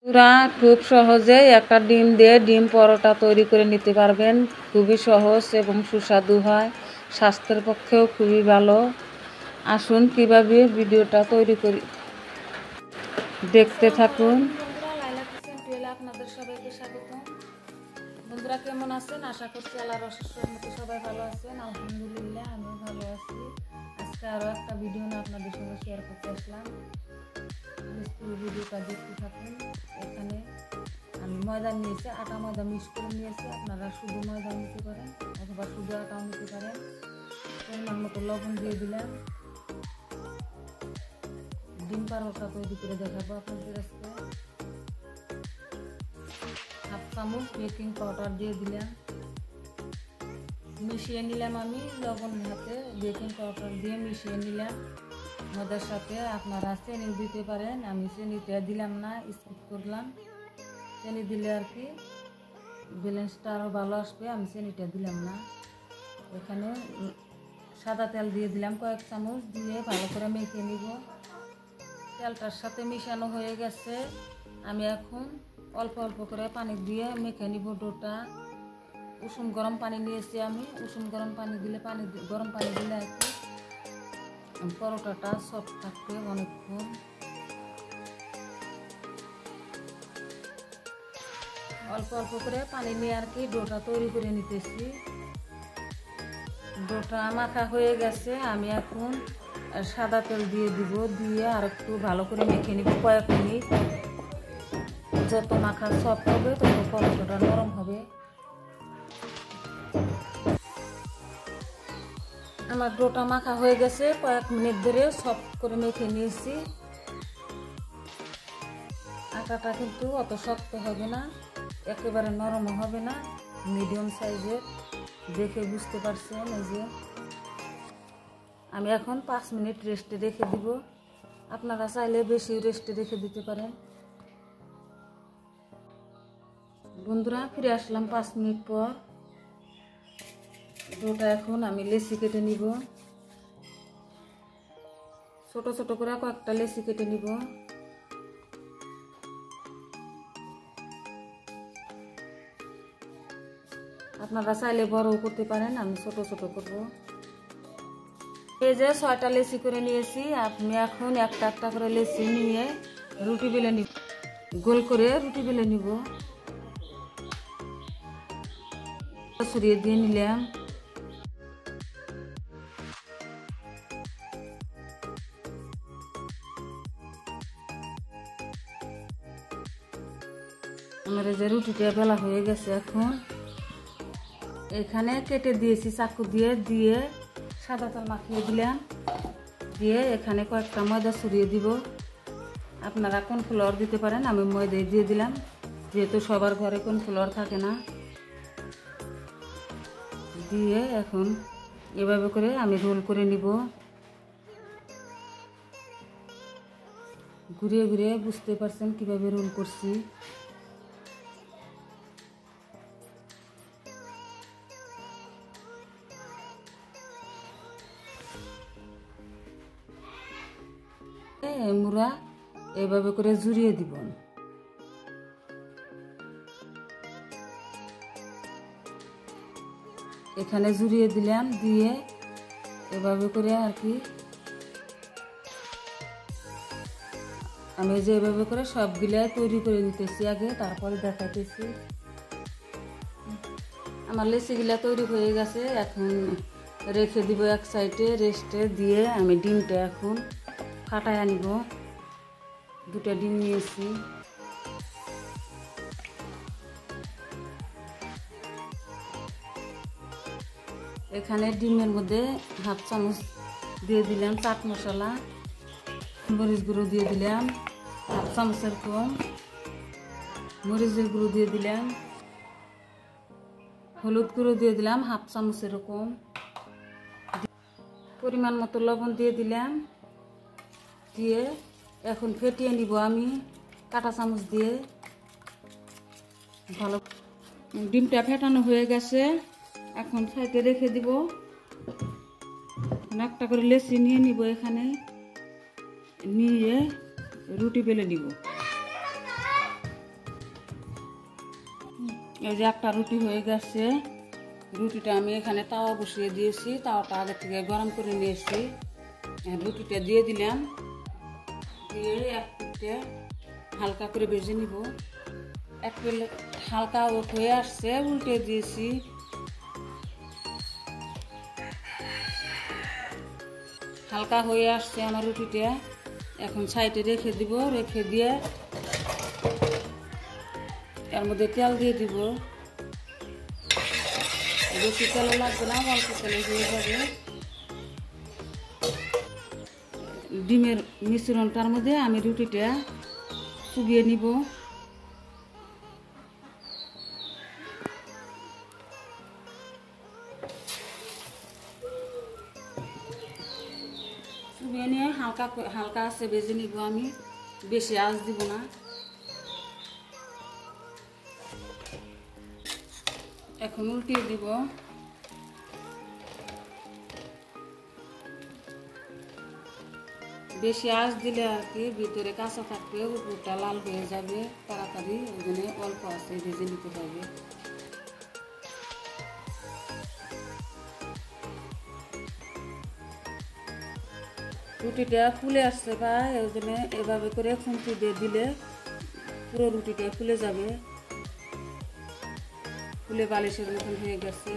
পুরা খুব সহজে একটা ডিম দিয়ে ডিম পরোটা তৈরি করে নিতে পারবেন। খুবই সহজ এবং সুস্বাদু হয়, স্বাস্থ্যের পক্ষেও খুবই ভালো। আসুন কিভাবে ভিডিওটা তৈরি করি, দেখতে থাকুন। বন্ধুরা, লাইলা কিচেন টুয়েলে আপনাদের সবাইকে স্বাগতম। বন্ধুরা, কেমন আছেন? আশা করছি আল্লাহর অশেষ রহমতে সবাই ভালো আছেন। আলহামদুলিল্লাহ, আমিও ভালো আছি। আজকে আরও একটা ভিডিও নিয়ে আপনাদের সঙ্গে শেয়ার করতে আসলাম। ভিডিওটা দেখতে থাকুন। এখানে আমি ময়দা নিয়েছি, আটা ময়দা মিক্স করে নিয়েছি। আপনারা শুধু ময়দা নিতে পারেন অথবা শুধু আটাও নিতে পারেন। পরিমাণ মতো লবণ দিয়ে দিলাম। ডিম পরোটা তৈরি করে দেখাবো আপনাদের আজকে। হাফ চামচ বেকিং পাউডার দিয়ে দিলাম, মিশিয়ে নিলাম। আমি লবণ হাতে বেকিং পাউডার দিয়ে মিশিয়ে নিলাম ময়দার সাথে। আপনারা চিনি দিতে পারেন, আমি চিনিটা দিলাম না, স্কিপ করলাম। চিনি দিলে আর কি ব্যালেন্সটা আরও ভালো আসবে, আমি চিনিটা দিলাম না। এখানে সাদা তেল দিয়ে দিলাম কয়েক চামচ, দিয়ে ভালো করে মেখে নিব। তেলটার সাথে মিশানো হয়ে গেছে। আমি এখন অল্প অল্প করে পানি দিয়ে মেখে নিব ডোটা। উষুম গরম পানি নিয়েছি আমি। উষুম গরম পানি দিলে গরম পানি দিলে আর কি পরোটাটা সফট থাকবে অনেকক্ষণ। অল্প অল্প করে পানি নিয়ে আর কি ডোটা তৈরি করে নিতেছি। ডোটা মাখা হয়ে গেছে। আমি এখন সাদা তেল দিয়ে দিব, দিয়ে আর একটু ভালো করে মেখে নিব কয়েক মিনিট। যত মাখা সফট হবে তত পরোটাটা নরম হবে। আমার ডোটা মাখা হয়ে গেছে, কয়েক মিনিট ধরে সফট করে মেখে নিয়েছি। আটাটা কিন্তু অত শক্ত হবে না, একেবারে নরমও হবে না, মিডিয়াম সাইজের। দেখে বুঝতে পারছেন। এই যে আমি এখন 5 মিনিট রেস্টে রেখে দিব। আপনারা চাইলে বেশি রেস্টে রেখে দিতে পারেন। বন্ধুরা, ফিরে আসলাম 5 মিনিট পর। ডোটা এখন আমি লেচি কেটে নিব। ছোট ছোট করে কয়েকটা লেচি কেটে নিব। আপনারা চাইলে বড়ও করতে পারেন, আমি ছোট ছোট করব। এই যে 6টা লেচি করে নিয়েছি। আপনি এখন একটা একটা করে লেচি নিয়ে রুটি বেলে নিব, গোল করে রুটি বেলে নিব। ছড়িয়ে দিয়ে নিলাম। আমার এই যে রুটিটা বেলা হয়ে গেছে। এখন এখানে কেটে দিয়েছি চাকু দিয়ে, দিয়ে সাদা তেল মাখিয়ে দিলাম। দিয়ে এখানে কয়েকটা ময়দা ছড়িয়ে দিব। আপনারা কর্নফ্লাওয়ার দিতে পারেন, আমি ময়দা দিয়ে দিলাম, যেহেতু সবার ঘরে কর্নফ্লাওয়ার থাকে না। দিয়ে এখন এভাবে করে আমি রোল করে নিব। ঘুরিয়ে ঘুরিয়ে বুঝতে পারছেন কিভাবে রোল করছি। মুড়া এভাবে করে জুড়িয়ে দিব। এখানে জুড়িয়ে দিলাম, দিয়ে এভাবে করে আর কি আমি যে এভাবে করে সবগুলা তৈরি করে নিতেছি আগে, তারপরে দেখাইতেছি। আমার লেচিগুলা তৈরি হয়ে গেছে। এখন রেখে দিব এক সাইডে রেস্টে। দিয়ে আমি ডিমটা এখন ফাটায় আনিব। 2টা ডিম নিয়েছি। এখানে ডিমের মধ্যে হাফ চামচ দিয়ে দিলাম চাট মশলা, মরিচ গুঁড়ো দিয়ে দিলাম হাফ চামচের কম, মরিচের গুঁড়ো দিয়ে দিলাম, হলুদ গুঁড়ো দিয়ে দিলাম হাফ চামচের কম, পরিমাণ মতো লবণ দিয়ে দিলাম। দিয়ে এখন ফেটিয়ে নিব আমি কাঁটা চামচ দিয়ে। ভালো ডিমটা ফেটানো হয়ে গেছে। এখন সাইডে রেখে দিব। একটা করে লেচি নিয়ে নিব, এখানে নিয়ে রুটি বেলে নিব। এই যে একটা রুটি হয়ে গেছে। রুটিটা আমি এখানে তাওয়া বসিয়ে দিয়েছি, তাওয়াটা আগে থেকে গরম করে নিয়েছি। রুটিটা দিয়ে দিলাম, দিয়ে এক পিঠে হালকা করে ভেজে নিব। এক প্লেট হালকা হয়ে আসছে, উল্টে দিয়েছি। হালকা হয়ে আসছে আমার রুটিটা, এখন সাইডে রেখে দিব। রেখে দিয়ে এর মধ্যে তেল দিয়ে দিব। বেশি তেল লাগবে না, অল্প তেলে হয়ে যাবে। ডিমের মিশ্রণটার মধ্যে আমি রুটিটা চুবিয়ে নিব। চুবিয়ে নিয়ে হালকা হালকা আছে ভেজে নিব আমি, বেশি আঁচ দিব না। এখন উল্টিয়ে দিব। বেশি আঁচ দিলে আর কি ভিতরে কাঁচা থাকবে, উপরটা লাল হয়ে যাবে তাড়াতাড়ি। ওই জন্য অল্প আছে ভেজে নিতে হবে। রুটিটা ফুলে আসছে প্রায়, ওই জন্য এভাবে করে খুন্তি দিয়ে দিলে পুরো রুটিটা ফুলে যাবে। ফুলে বালিশের মতন হয়ে গেছে।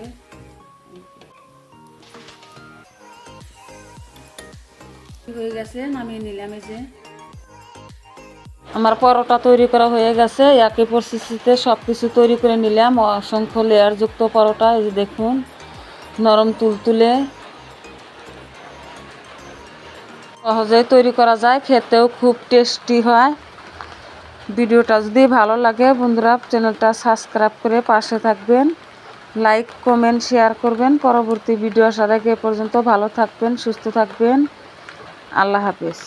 হয়ে গেছে, নামিয়ে নিলাম। এই যে আমার পরোটা তৈরি করা হয়ে গেছে। একই পরিস্থিতিতে সব কিছু তৈরি করে নিলাম। অসংখ্য লেয়ার যুক্ত পরোটা। এই যে দেখুন, নরম তুলতুলে, সহজেই তৈরি করা যায়, খেতেও খুব টেস্টি হয়। ভিডিওটা যদি ভালো লাগে বন্ধুরা, চ্যানেলটা সাবস্ক্রাইব করে পাশে থাকবেন। লাইক কমেন্ট শেয়ার করবেন। পরবর্তী ভিডিও আসার আগে এ পর্যন্ত ভালো থাকবেন, সুস্থ থাকবেন। আল্লাহ হাফেজ।